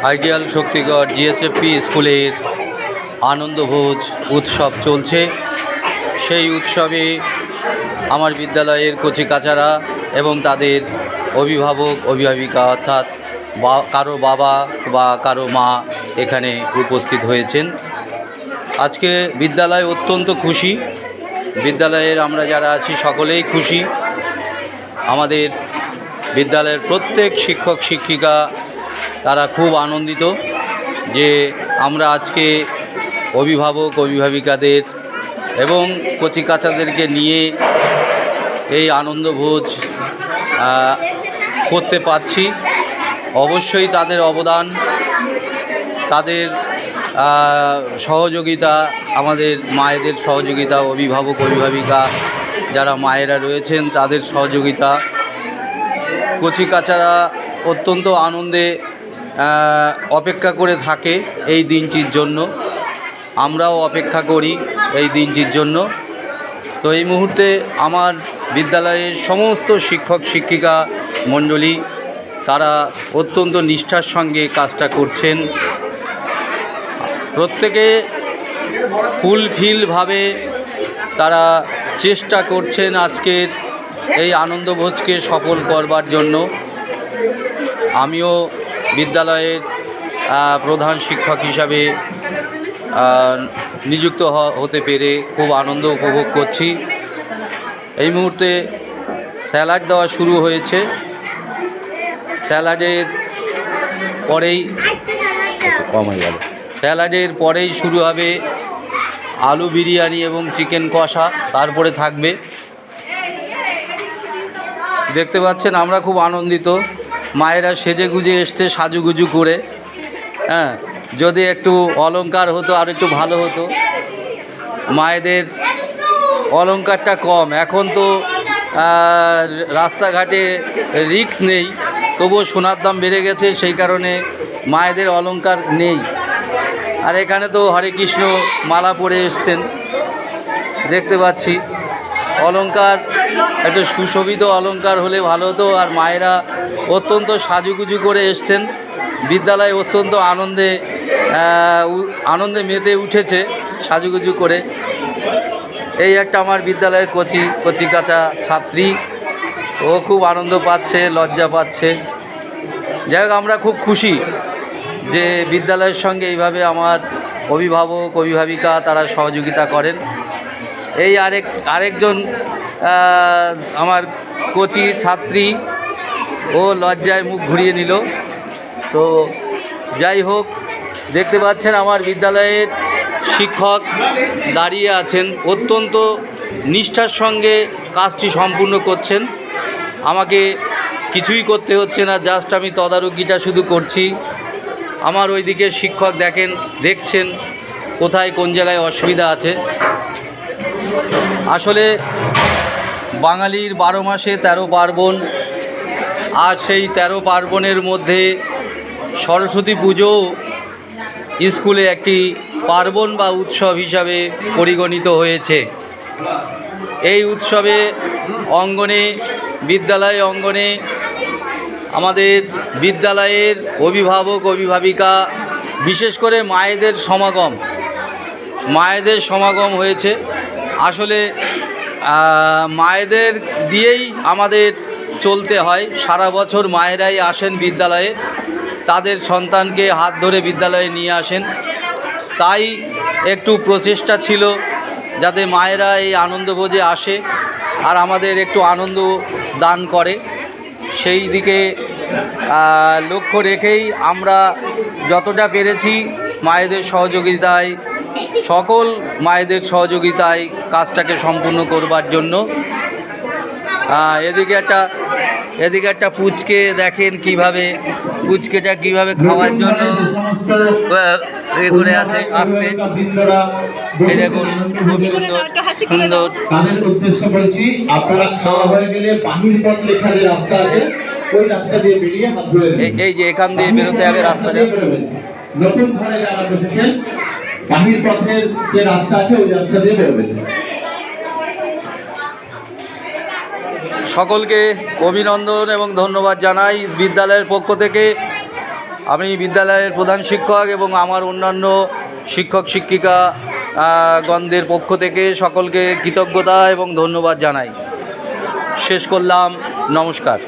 Ideal Shaktigarh GSFP স্কুলের আনন্দভোজ উৎসব চলছে। সেই উৎসবে আমার বিদ্যালয়ের কচিকাচারা এবং তাদের অভিভাবক অভিভাবিকা অর্থাৎ কারো বাবা বা কারো মা এখানে উপস্থিত হয়েছেন। আজকে বিদ্যালয় অত্যন্ত খুশি, বিদ্যালয়ের আমরা যারা আছি সকলেই খুশি। আমাদের বিদ্যালয়ের প্রত্যেক শিক্ষক শিক্ষিকা তারা খুব আনন্দিত যে আমরা আজকে অভিভাবক অভিভাবিকাদের এবং কচিকাচাদেরকে নিয়ে এই আনন্দভোজ করতে পারছি। অবশ্যই তাদের অবদান, তাদের সহযোগিতা, আমাদের মায়েদের সহযোগিতা, অভিভাবক অভিভাবিকা যারা মায়েরা রয়েছেন তাদের সহযোগিতা, কচিকাচারা অত্যন্ত আনন্দে অপেক্ষা করে থাকে এই দিনটির জন্য। আমরাও অপেক্ষা করি এই দিনটির জন্য। তো এই মুহূর্তে আমার বিদ্যালয়ের সমস্ত শিক্ষক শিক্ষিকা মণ্ডলী তারা অত্যন্ত নিষ্ঠার সঙ্গে কাজটা করছেন। প্রত্যেকে ফুলফিলভাবে তারা চেষ্টা করছেন আজকের এই আনন্দভোজকে সফল করবার জন্য। আমিও বিদ্যালয়ের প্রধান শিক্ষক হিসাবে নিযুক্ত হতে পেরে খুব আনন্দ উপভোগ করছি। এই মুহূর্তে স্যালাড দেওয়া শুরু হয়েছে। স্যালাডের পরেই শুরু হবে আলু বিরিয়ানি এবং চিকেন কষা, তারপরে থাকবে। দেখতে পাচ্ছেন আমরা খুব আনন্দিত। মায়েরা সেজে গুজে এসছে সাজুগুজু করে। হ্যাঁ, যদি একটু অলংকার হতো আর একটু ভালো হতো। মায়েদের অলংকারটা কম। এখন তো রাস্তাঘাটে রিস্ক নেই, তবুও সোনার দাম বেড়ে গেছে, সেই কারণে মায়েদের অলংকার নেই। আর এখানে তো হরে কৃষ্ণ মালা পরে এসছেন দেখতে পাচ্ছি। অলংকার একটু সুশোভিত অলংকার হলে ভালো হতো। আর মায়েরা অত্যন্ত সাজুগুজু করে এসছেন। বিদ্যালয় অত্যন্ত আনন্দে মেতে উঠেছে সাজুগুজু করে। এই একটা আমার বিদ্যালয়ের কচিকাচা ছাত্রী, ও খুব আনন্দ পাচ্ছে, লজ্জা পাচ্ছে। যাই হোক, আমরা খুব খুশি যে বিদ্যালয়ের সঙ্গে এইভাবে আমার অভিভাবক অভিভাবিকা তারা সহযোগিতা করেন। এই আরেকজন আমার কচি ছাত্রী, ও লজ্জায় মুখ ঘুরিয়ে নিল। তো যাই হোক, দেখতে পাচ্ছেন আমার বিদ্যালয়ের শিক্ষক দাঁড়িয়ে আছেন, অত্যন্ত নিষ্ঠার সঙ্গে কাজটি সম্পূর্ণ করছেন। আমাকে কিছুই করতে হচ্ছে না, জাস্ট আমি তদারকিটা শুধু করছি। আমার ওইদিকে শিক্ষক দেখছেন কোথায় কোন জায়গায় অসুবিধা আছে। আসলে বাঙালির 12 মাসে 13 পার্বণ, আর সেই 13 পার্বণের মধ্যে সরস্বতী পুজো স্কুলে একটি পার্বণ বা উৎসব হিসাবে পরিগণিত হয়েছে। এই উৎসবে বিদ্যালয় অঙ্গনে আমাদের বিদ্যালয়ের অভিভাবক অভিভাবিকা, বিশেষ করে মায়েদের সমাগম হয়েছে। আসলে মায়েদের দিয়েই আমাদের চলতে হয়। সারা বছর মায়েরাই আসেন বিদ্যালয়ে, তাদের সন্তানকে হাত ধরে বিদ্যালয়ে নিয়ে আসেন। তাই একটু প্রচেষ্টা ছিল যাতে মায়েরা এই আনন্দভোজে আসে আর আমাদের একটু আনন্দ দান করে। সেই দিকে লক্ষ্য রেখেই আমরা যতটা পেরেছি মায়েদের সহযোগিতায়, সকল মায়েদের সহযোগিতায় কাজটাকে সম্পূর্ণ করবার জন্য। এদিকে একটা পুচকে দেখেন পুচকেটা কিভাবে খাওয়ার জন্য করে আছে আসতে। এই দেখুন খুব সুন্দর। তাদের উদ্দেশ্য বলছি, আপনারা খাওয়া হয়ে গেলে বাহির পথ লেখা যে রাস্তা আছে ওই রাস্তা দিয়ে বেরিয়ে হাত ধুয়ে এই যে এখান দিয়ে বেরোতে হবে রাস্তাটা। নতুন ঘরে যারা বসেছেন বাহির পথের যে রাস্তা আছে ওই রাস্তা দিয়ে বেরোবেন। সকলকে অভিনন্দন এবং ধন্যবাদ জানাই বিদ্যালয়ের পক্ষ থেকে। আমি বিদ্যালয়ের প্রধান শিক্ষক এবং আমার অন্যান্য শিক্ষক শিক্ষিকা গণদের পক্ষ থেকে সকলকে কৃতজ্ঞতা এবং ধন্যবাদ জানাই। শেষ করলাম, নমস্কার।